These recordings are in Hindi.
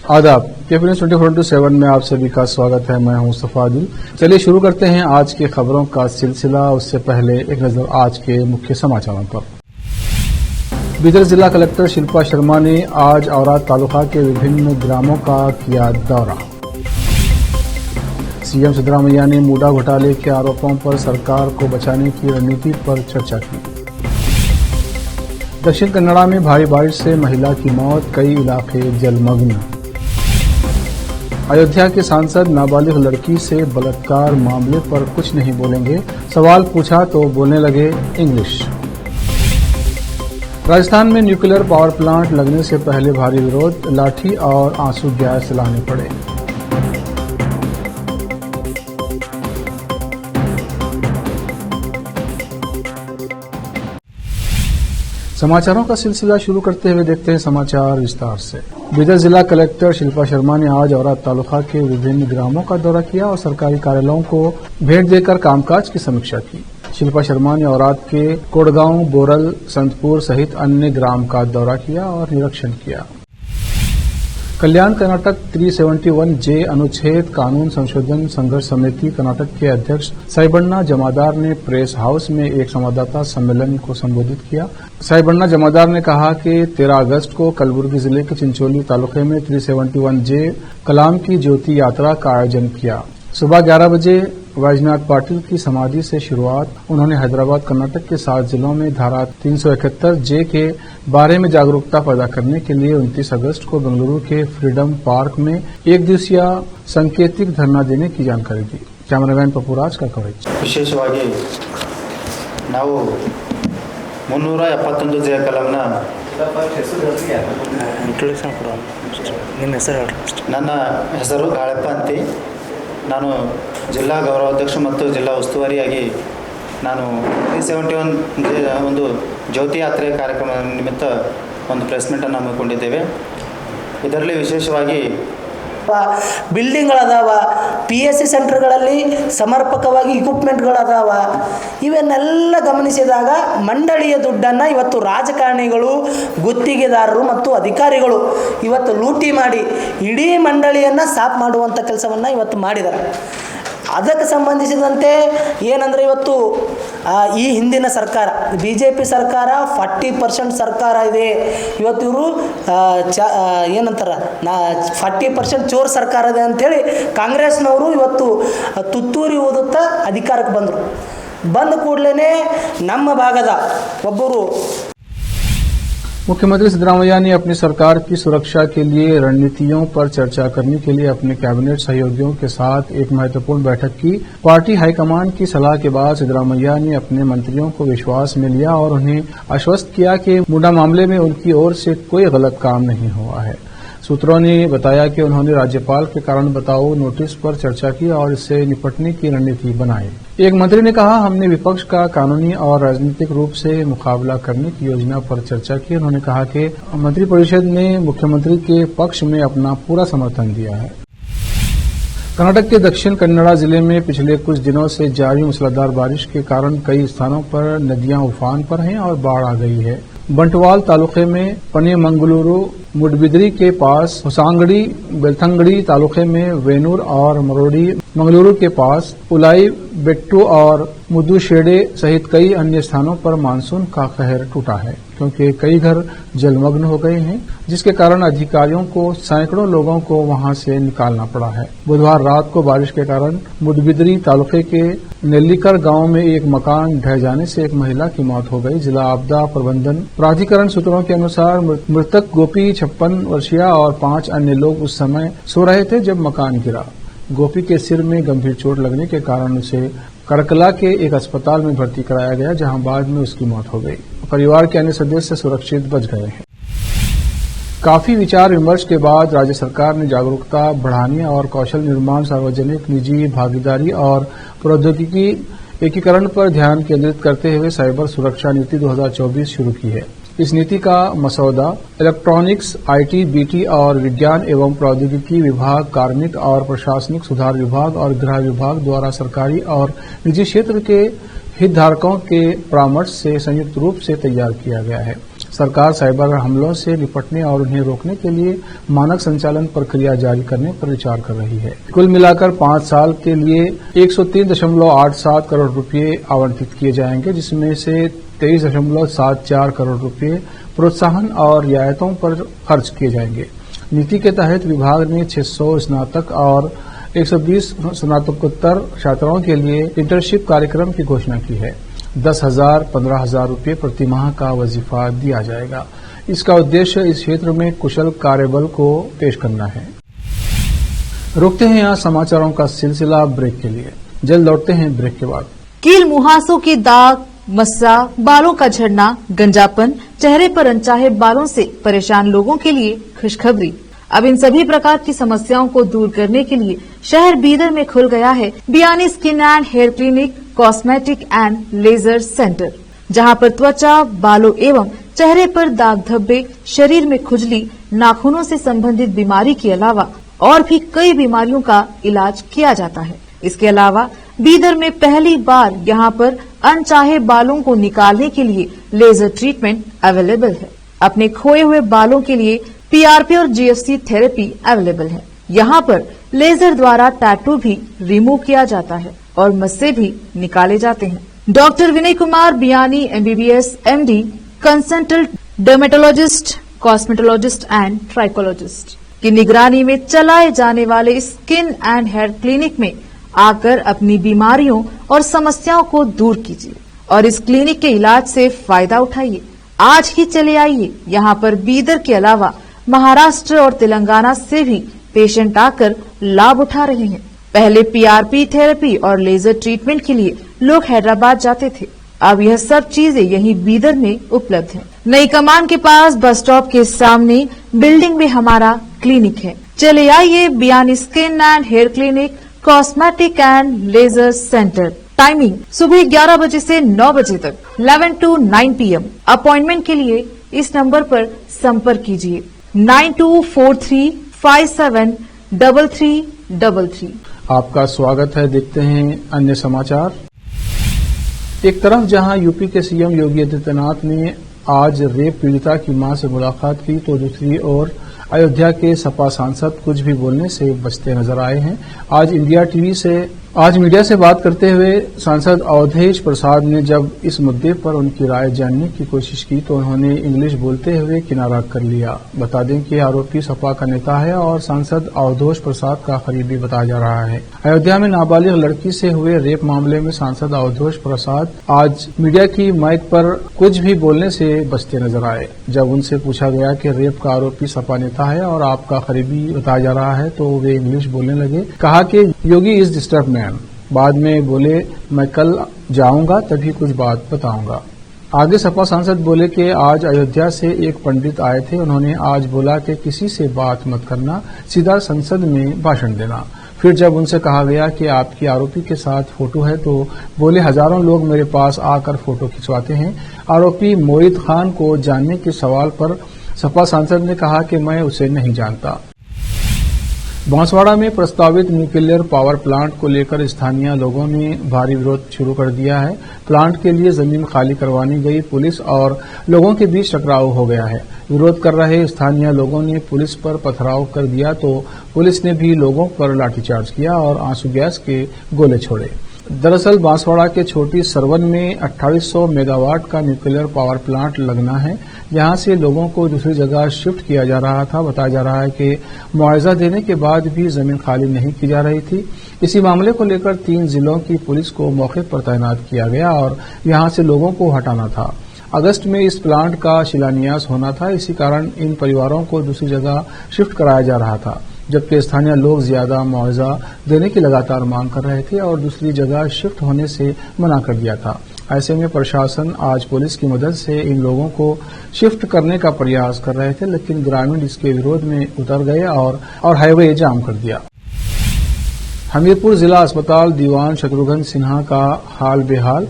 आदाब। केपी न्यूज़ 24/7 में आप सभी का स्वागत है। मैं हूं मुस्तफा आदिल। चलिए शुरू करते हैं आज की खबरों का सिलसिला। उससे पहले एक नजर आज के मुख्य समाचारों पर। बीदर जिला कलेक्टर शिल्पा शर्मा ने आज औराद तालुका के विभिन्न ग्रामों का किया दौरा। सीएम सिद्धरामैया ने मूडा घोटाले के आरोपों पर सरकार को बचाने की रणनीति पर चर्चा की। दक्षिण कन्नड़ा में भारी बारिश से महिला की मौत, कई इलाके जलमग्न। अयोध्या के सांसद नाबालिग लड़की से बलात्कार मामले पर कुछ नहीं बोलेंगे, सवाल पूछा तो बोलने लगे इंग्लिश। राजस्थान में न्यूक्लियर पावर प्लांट लगने से पहले भारी विरोध, लाठी और आंसू गैस चलाने पड़े। समाचारों का सिलसिला शुरू करते हुए देखते हैं समाचार विस्तार से। बीदर जिला कलेक्टर शिल्पा शर्मा ने आज औराद तालुका के विभिन्न ग्रामों का दौरा किया और सरकारी कार्यालयों को भेंट देकर कामकाज की समीक्षा की। शिल्पा शर्मा ने औराद के कोड़गांव, बोरल, संतपुर सहित अन्य ग्राम का दौरा किया और निरीक्षण किया। कल्याण कर्नाटक 371J अनुच्छेद कानून संशोधन संघर्ष समिति कर्नाटक के अध्यक्ष साइबण्णा जमादार ने प्रेस हाउस में एक संवाददाता सम्मेलन को संबोधित किया। साइबण्णा जमादार ने कहा कि 13 अगस्त को कलबुर्गी जिले के चिंचोली तालुके में 371J कलाम की ज्योति यात्रा का आयोजन किया। सुबह 11 बजे वैजनाथ पाटिल की समाधि से शुरुआत। उन्होंने हैदराबाद कर्नाटक के 7 जिलों में धारा 371J के बारे में जागरूकता पैदा करने के लिए 29 अगस्त को बेंगलुरु के फ्रीडम पार्क में एक दिवसीय सांकेतिक धरना देने की जानकारी दी। कैमरामैन पपुराज का कवरेज। विशेषವಾಗಿ ನಾವು 371J ಕಲಂನ ನನ್ನ ಹೆಸರು ಗಾಳಪ್ಪ ಅಂತಿ, ನಾನು ಜಿಲ್ಲಾ ಗೌರವಾಧ್ಯಕ್ಷ ಮತ್ತು ಜಿಲ್ಲಾ ಉಸ್ತುವಾರಿಯಾಗಿ ನಾನು 371J ಒಂದು ಜ್ಯೋತಿ ಯಾತ್ರೆ ಕಾರ್ಯಕ್ರಮ ನಿಮಿತ್ತ ಒಂದು ಪ್ರೆಸ್ ಮೀಟನ್ನು ಹಮ್ಮಿಕೊಂಡಿದ್ದೇವೆ. ಇದರಲ್ಲಿ ವಿಶೇಷವಾಗಿ ಬಿಲ್ಡಿಂಗ್ಗಳದಾವ, PSC ಸೆಂಟರ್ಗಳಲ್ಲಿ ಸಮರ್ಪಕವಾಗಿ ಇಕ್ವಿಪ್ಮೆಂಟ್ಗಳದಾವ. ಇವನ್ನೆಲ್ಲ ಗಮನಿಸಿದಾಗ ಮಂಡಳಿಯ ದುಡ್ಡನ್ನು ಇವತ್ತು ರಾಜಕಾರಣಿಗಳು, ಗುತ್ತಿಗೆದಾರರು ಮತ್ತು ಅಧಿಕಾರಿಗಳು ಇವತ್ತು ಲೂಟಿ ಮಾಡಿ ಇಡೀ ಮಂಡಳಿಯನ್ನು ಸಾಫ್ ಮಾಡುವಂಥ ಕೆಲಸವನ್ನು ಇವತ್ತು ಮಾಡಿದ್ದಾರೆ. ಅದಕ್ಕೆ ಸಂಬಂಧಿಸಿದಂತೆ ಏನಂದರೆ ಇವತ್ತು ಈ ಹಿಂದಿನ ಸರ್ಕಾರ BJP ಸರ್ಕಾರ 40% ಸರ್ಕಾರ ಇದೆ. ಇವತ್ತು ಇವರು ಏನಂತಾರೆ 40% ಚೋರ್ ಸರ್ಕಾರ ಇದೆ ಅಂಥೇಳಿ ಕಾಂಗ್ರೆಸ್ನವರು ಇವತ್ತು ತುತ್ತೂರಿ ಓದುತ್ತಾ ಅಧಿಕಾರಕ್ಕೆ ಬಂದರು. ಬಂದ ಕೂಡಲೇ ನಮ್ಮ ಭಾಗದ ಒಬ್ಬರು मुख्यमंत्री सिद्धरामैया ने अपनी सरकार की सुरक्षा के लिए रणनीतियों पर चर्चा करने के लिए अपने कैबिनेट सहयोगियों के साथ एक महत्वपूर्ण बैठक की। पार्टी हाईकमान की सलाह के बाद सिद्धरामैया ने अपने मंत्रियों को विश्वास में लिया और उन्हें आश्वस्त किया कि मुंडा मामले में उनकी ओर से कोई गलत काम नहीं हुआ है। सूत्रों ने बताया कि उन्होंने राज्यपाल के कारण बताओ नोटिस पर चर्चा की और इससे निपटने की रणनीति बनाई। एक मंत्री ने कहा, हमने विपक्ष का कानूनी और राजनीतिक रूप से मुकाबला करने की योजना पर चर्चा की। उन्होंने कहा कि मंत्रिपरिषद ने मुख्यमंत्री के पक्ष में अपना पूरा समर्थन दिया है। कर्नाटक के दक्षिण कन्नड़ा जिले में पिछले कुछ दिनों से जारी मूसलाधार बारिश के कारण कई स्थानों पर नदियां उफान पर हैं और बाढ़ आ गई है। बंटवाल तालुके में पनेमंगलुरु, मुडबिद्री के पास हुसांगड़ी, बेलथंगड़ी तालुके में वेनूर और मरोड़ी, मंगलुरु के पास उलाई, बेट्टू और मुदुशेड़े सहित कई अन्य स्थानों पर मानसून का कहर टूटा है, क्योंकि कई घर जलमग्न हो गए हैं, जिसके कारण अधिकारियों को सैकड़ों लोगों को वहां से निकालना पड़ा है। बुधवार रात को बारिश के कारण मुडबिद्री तालुके के नेल्लीकर गांव में एक मकान ढह जाने से एक महिला की मौत हो गई। जिला आपदा प्रबंधन प्राधिकरण सूत्रों के अनुसार मृतक गोपी 56 वर्षीय और 5 अन्य लोग उस समय सो रहे थे जब मकान गिरा। गोपी के सिर में गंभीर चोट लगने के कारण उसे करकला के एक अस्पताल में भर्ती कराया गया, जहां बाद में उसकी मौत हो गई। परिवार के अन्य सदस्य सुरक्षित बच गए हैं। काफी विचार विमर्श के बाद राज्य सरकार ने जागरूकता बढ़ाने और कौशल निर्माण, सार्वजनिक निजी भागीदारी और प्रौद्योगिकी एकीकरण पर ध्यान केंद्रित करते हुए साइबर सुरक्षा नीति 2024 शुरू की है। इस नीति का मसौदा इलेक्ट्रॉनिक्स, IT, BT और विज्ञान एवं प्रौद्योगिकी विभाग, कार्मिक और प्रशासनिक सुधार विभाग और गृह विभाग द्वारा सरकारी और निजी क्षेत्र के हितधारकों के परामर्श से संयुक्त रूप से तैयार किया गया है। सरकार साइबर हमलों से निपटने और उन्हें रोकने के लिए मानक संचालन प्रक्रिया जारी करने पर विचार कर रही है। कुल मिलाकर 5 साल के लिए 103.87 करोड़ रुपए आवंटित किए जाएंगे, जिसमें से 23.74 करोड़ रुपए प्रोत्साहन और रियायतों पर खर्च किए जाएंगे। नीति के तहत विभाग ने 600 स्नातक और 120 स्नातकोत्तर छात्राओं के लिए इंटर्नशिप कार्यक्रम की घोषणा की है। 10,000 15,000 रुपये प्रति माह का वजीफा दिया जाएगा। इसका उद्देश्य इस क्षेत्र में कुशल कार्यबल को पेश करना है। रुकते हैं यहाँ समाचारों का सिलसिला ब्रेक के लिए। जल्द लौटते हैं ब्रेक के बाद। कील मुहासों के दाग, मस्सा, बालों का झड़ना, गंजापन, चेहरे पर अनचाहे बालों से परेशान लोगों के लिए खुशखबरी। अब इन सभी प्रकार की समस्याओं को दूर करने के लिए शहर बीदर में खुल गया है Biyani skin and hair clinic, cosmetic and laser centre, जहां पर त्वचा, बालों एवं चेहरे पर दाग धब्बे, शरीर में खुजली, नाखूनों से संबंधित बीमारी के अलावा और भी कई बीमारियों का इलाज किया जाता है। इसके अलावा बीदर में पहली बार यहां पर अनचाहे बालों को निकालने के लिए लेजर ट्रीटमेंट अवेलेबल है। अपने खोए हुए बालों के लिए पीआरपी और जीएफसी थेरेपी अवेलेबल है। यहाँ पर लेजर द्वारा टैटू भी रिमूव किया जाता है और मस्से भी निकाले जाते हैं। Doctor Vinay Kumar Biyani MBBS MD, consultant dermatologist, cosmetologist and trichologist की निगरानी में चलाए जाने वाले स्किन एंड हेयर क्लिनिक में आकर अपनी बीमारियों और समस्याओं को दूर कीजिए और इस क्लिनिक के इलाज से फायदा उठाइए। आज ही चले आइए। यहाँ पर बीदर के अलावा महाराष्ट्र और तेलंगाना से भी पेशेंट आकर लाभ उठा रहे हैं। पहले पीआरपी थेरेपी और लेजर ट्रीटमेंट के लिए लोग हैदराबाद जाते थे। अब यह सब चीजें यहीं बीदर में उपलब्ध है। नई कमान के पास बस स्टॉप के सामने बिल्डिंग में हमारा क्लिनिक है। चले आइए Biyani skin and hair clinic, cosmetic and laser centre. Timing सुबह 11 बजे से 9 बजे तक, 11 to 9 PM। अपॉइंटमेंट के लिए इस नंबर पर संपर्क कीजिए 9243573333। आपका स्वागत है। देखते हैं अन्य समाचार। एक तरफ जहां यूपी के सीएम योगी आदित्यनाथ ने आज रेप पीड़िता की मां से मुलाकात की, तो दूसरी ओर अयोध्या के सपा सांसद कुछ भी बोलने से बचते नजर आए हैं। आज मीडिया से बात करते हुए सांसद अवधेश प्रसाद ने जब इस मुद्दे पर उनकी राय जानने की कोशिश की तो उन्होंने इंग्लिश बोलते हुए किनारा कर लिया। बता दें कि आरोपी सपा का नेता है और सांसद अवधेश प्रसाद का करीबी बताया जा रहा है। अयोध्या में नाबालिग लड़की से हुए रेप मामले में सांसद अवधेश प्रसाद आज मीडिया की माइक पर कुछ भी बोलने से बचते नजर आए। जब उनसे पूछा गया कि रेप का आरोपी सपा नेता है और आपका करीबी बताया जा रहा है तो वे इंग्लिश बोलने लगे। कहा कि योगी इज डिस्टर्ब मैन। बाद में बोले मैं कल जाऊंगा तभी कुछ बात बताऊंगा। आगे सपा सांसद बोले कि आज अयोध्या से एक पंडित आए थे, उन्होंने आज बोला कि किसी से बात मत करना, सीधा संसद में भाषण देना। फिर जब उनसे कहा गया कि आपकी आरोपी के साथ फोटो है तो बोले हजारों लोग मेरे पास आकर फोटो खिंचवाते हैं। आरोपी मोहित खान को जानने के सवाल पर सपा सांसद ने कहा कि मैं उसे नहीं जानता। बांसवाड़ा में प्रस्तावित न्यूक्लियर पावर प्लांट को लेकर स्थानीय लोगों ने भारी विरोध शुरू कर दिया है। प्लांट के लिए जमीन खाली करवानी गई पुलिस और लोगों के बीच टकराव हो गया है। विरोध कर रहे स्थानीय लोगों ने पुलिस पर पथराव कर दिया तो पुलिस ने भी लोगों पर लाठीचार्ज किया और आंसू गैस के गोले छोड़े। दरअसल बांसवाड़ा के छोटी सरवन में 2800 मेगावाट का न्यूक्लियर पावर प्लांट लगना है। यहां से लोगों को दूसरी जगह शिफ्ट किया जा रहा था। बताया जा रहा है कि मुआवजा देने के बाद भी जमीन खाली नहीं की जा रही थी। इसी मामले को लेकर 3 जिलों की पुलिस को मौके पर तैनात किया गया और यहां से लोगों को हटाना था। अगस्त में इस प्लांट का शिलान्यास होना था, इसी कारण इन परिवारों को दूसरी जगह शिफ्ट कराया जा रहा था, जबकि स्थानीय लोग ज्यादा मुआवजा देने की लगातार मांग कर रहे थे और दूसरी जगह शिफ्ट होने से मना कर दिया था। ऐसे में प्रशासन आज पुलिस की मदद से इन लोगों को शिफ्ट करने का प्रयास कर रहे थे, लेकिन ग्रामीण इसके विरोध में उतर गए और हाईवे जाम कर दिया। हमीरपुर जिला अस्पताल दीवान शत्रुघ्न सिन्हा का हाल बेहाल।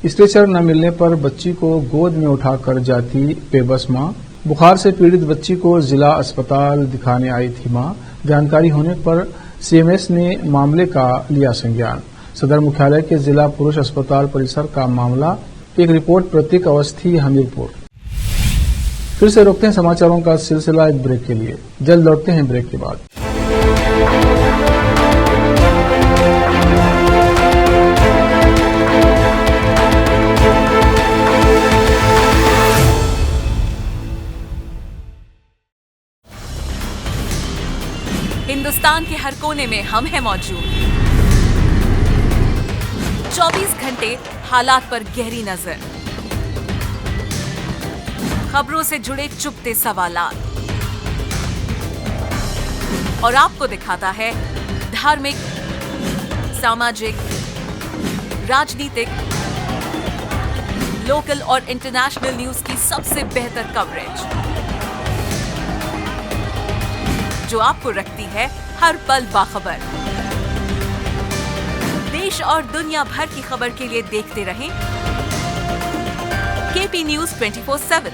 स्ट्रेचर न मिलने पर बच्ची को गोद में उठाकर जाती बेबस मां। बुखार से पीड़ित बच्ची को जिला अस्पताल दिखाने आई थी मां। जानकारी होने पर सीएमएस ने मामले का लिया संज्ञान। सदर मुख्यालय के जिला पुरुष अस्पताल परिसर का मामला। एक रिपोर्ट प्रतीक अवस्थी, हमीरपुर। फिर से रोकते हैं समाचारों का सिलसिला एक ब्रेक के लिए। जल्द लौटते हैं ब्रेक के बाद। हिंदुस्तान के हर कोने में हम हैं मौजूद। 24 घंटे हालात पर गहरी नजर, खबरों से जुड़े चुपते सवालात और आपको दिखाता है धार्मिक, सामाजिक, राजनीतिक, लोकल और इंटरनेशनल न्यूज की सबसे बेहतर कवरेज, जो आपको रखती है हर पल बाखबर। देश और दुनिया भर की खबर के लिए देखते रहें केपी न्यूज 24/7।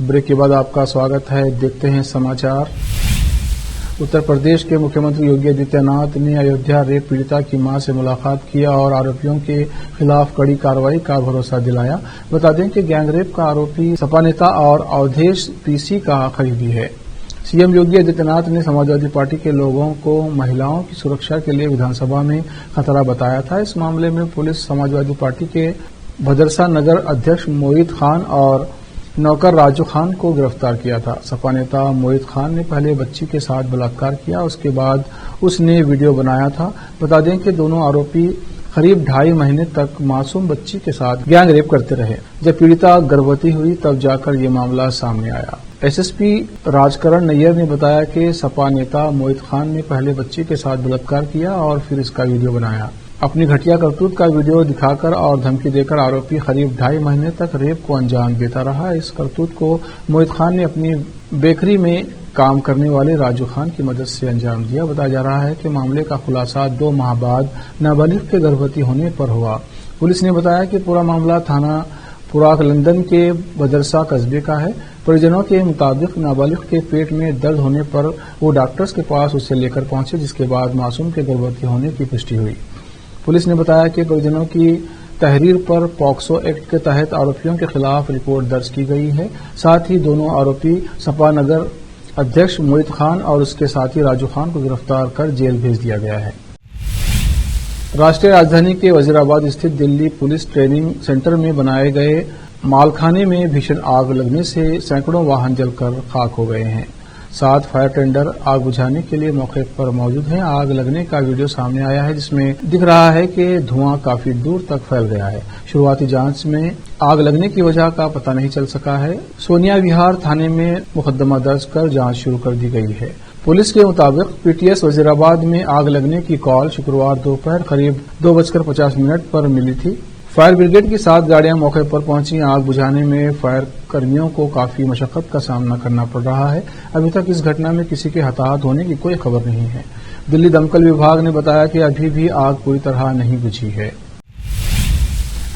ब्रेक के बाद आपका स्वागत है। देखते हैं समाचार। उत्तर प्रदेश के मुख्यमंत्री योगी आदित्यनाथ ने अयोध्या रेप पीड़िता की मां से मुलाकात किया और आरोपियों के खिलाफ कड़ी कार्रवाई का भरोसा दिलाया। बता दें कि गैंगरेप का आरोपी सपा नेता और अवधेश पीसी का करीबी है। सीएम योगी आदित्यनाथ ने समाजवादी पार्टी के लोगों को महिलाओं की सुरक्षा के लिए विधानसभा में खतरा बताया था। इस मामले में पुलिस समाजवादी पार्टी के भदरसा नगर अध्यक्ष मोहित खान और नौकर राजू खान को गिरफ्तार किया था। सपा नेता मोहित खान ने पहले बच्ची के साथ बलात्कार किया, उसके बाद उसने वीडियो बनाया था। बता दें कि दोनों आरोपी करीब 2.5 महीने तक मासूम बच्ची के साथ गैंग रेप करते रहे। जब पीड़िता गर्भवती हुई तब जाकर ये मामला सामने आया। एसएसपी राजकरण नैयर ने बताया कि सपा नेता मोहित खान ने पहले बच्ची के साथ बलात्कार किया और फिर इसका वीडियो बनाया। अपनी घटिया करतूत का वीडियो दिखाकर और धमकी देकर आरोपी करीब 2.5 महीने तक रेप को अंजाम देता रहा। इस करतूत को मोहित खान ने अपनी बेकरी में काम करने वाले राजू खान की मदद से अंजाम दिया। बताया जा रहा है कि मामले का खुलासा 2 माह बाद नाबालिग के गर्भवती होने पर हुआ। पुलिस ने बताया कि पूरा मामला थाना पुराक लंदन के बदरसा कस्बे का है। परिजनों के मुताबिक नाबालिग के पेट में दर्द होने पर वो डॉक्टर्स के पास उसे लेकर पहुंचे, जिसके बाद मासूम के गर्भवती होने की पुष्टि हुई। पुलिस ने बताया कि परिजनों की तहरीर पर पॉक्सो एक्ट के तहत आरोपियों के खिलाफ रिपोर्ट दर्ज की गई है। साथ ही दोनों आरोपी सपा नगर अध्यक्ष मोहित खान और उसके साथी राजू खान को गिरफ्तार कर जेल भेज दिया गया है। राष्ट्रीय राजधानी के वजीराबाद स्थित दिल्ली पुलिस ट्रेनिंग सेंटर में बनाए गए मालखाने में भीषण आग लगने से सैकड़ों वाहन जलकर खाक हो गए हैं। 7 फायर टेंडर आग बुझाने के लिए मौके पर मौजूद हैं। आग लगने का वीडियो सामने आया है, जिसमें दिख रहा है कि धुआं काफी दूर तक फैल गया है। शुरुआती जांच में आग लगने की वजह का पता नहीं चल सका है। सोनिया विहार थाने में मुकदमा दर्ज कर जांच शुरू कर दी गई है। पुलिस के मुताबिक पीटीएस वजीराबाद में आग लगने की कॉल शुक्रवार दोपहर करीब 2:50 पर मिली थी। फायर ब्रिगेड की 7 गाड़ियां मौके पर पहुंची। आग बुझाने में फायर कर्मियों को काफी मशक्कत का सामना करना पड़ रहा है। अभी तक इस घटना में किसी के हताहत होने की कोई खबर नहीं है। दिल्ली दमकल विभाग ने बताया कि अभी भी आग पूरी तरह नहीं बुझी है।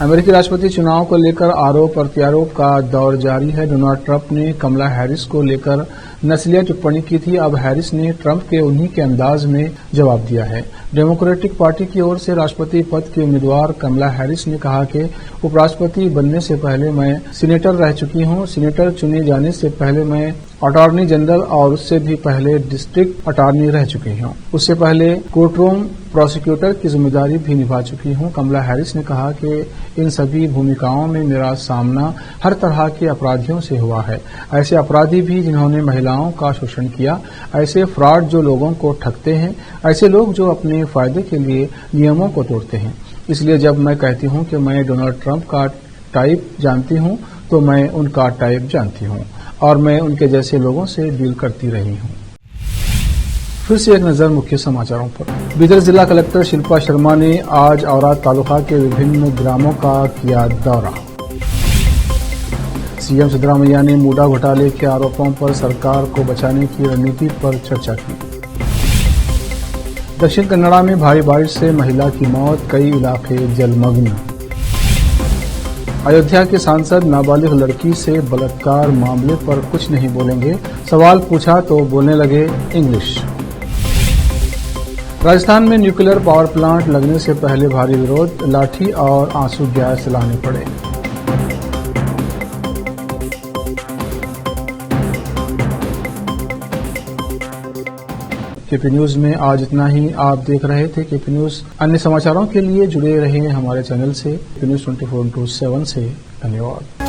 अमेरिकी राष्ट्रपति चुनाव को लेकर आरोप प्रत्यारोप का दौर जारी है। डोनाल्ड ट्रंप ने कमला हैरिस को लेकर नस्लीय टिप्पणी की थी। अब हैरिस ने ट्रंप के उन्हीं के अंदाज में जवाब दिया है। डेमोक्रेटिक पार्टी की ओर से राष्ट्रपति पद की उम्मीदवार कमला हैरिस ने कहा कि उपराष्ट्रपति बनने से पहले मैं सीनेटर रह चुकी हूं। सीनेटर चुने जाने से पहले मैं अटॉर्नी जनरल और उससे भी पहले डिस्ट्रिक्ट अटॉर्नी रह चुकी हूं। उससे पहले कोर्टरूम प्रोसिक्यूटर की जिम्मेदारी भी निभा चुकी हूं। कमला हैरिस ने कहा कि इन सभी भूमिकाओं में मेरा सामना हर तरह के अपराधियों से हुआ है। ऐसे अपराधी भी जिन्होंने महिलाओं का शोषण किया, ऐसे फ्रॉड जो लोगों को ठगते हैं, ऐसे लोग जो अपने फायदे के लिए नियमों को तोड़ते हैं। इसलिए जब मैं कहती हूं कि मैं डोनाल्ड ट्रंप का टाइप जानती हूं, तो मैं उनका टाइप जानती हूं और मैं उनके जैसे लोगों से डील करती रही हूं। फिर से एक नजर मुख्य समाचारों पर। बीदर जिला कलेक्टर शिल्पा शर्मा ने आज औराद तालुका के विभिन्न ग्रामों का किया दौरा। सीएम सिद्धरामैया ने मूडा घोटाले के आरोपों पर सरकार को बचाने की रणनीति पर चर्चा की। दक्षिण कन्नड़ा में भारी बारिश से महिला की मौत, कई इलाके जलमग्न। अयोध्या के सांसद नाबालिग लड़की से बलात्कार मामले पर कुछ नहीं बोलेंगे, सवाल पूछा तो बोलने लगे इंग्लिश। राजस्थान में न्यूक्लियर पावर प्लांट लगने से पहले भारी विरोध, लाठी और आंसू गैस लाने पड़े। केपी न्यूज में आज इतना ही। आप देख रहे थे केपी न्यूज। अन्य समाचारों के लिए जुड़े रहे हमारे चैनल से, केपी न्यूज 24/7 से। धन्यवाद।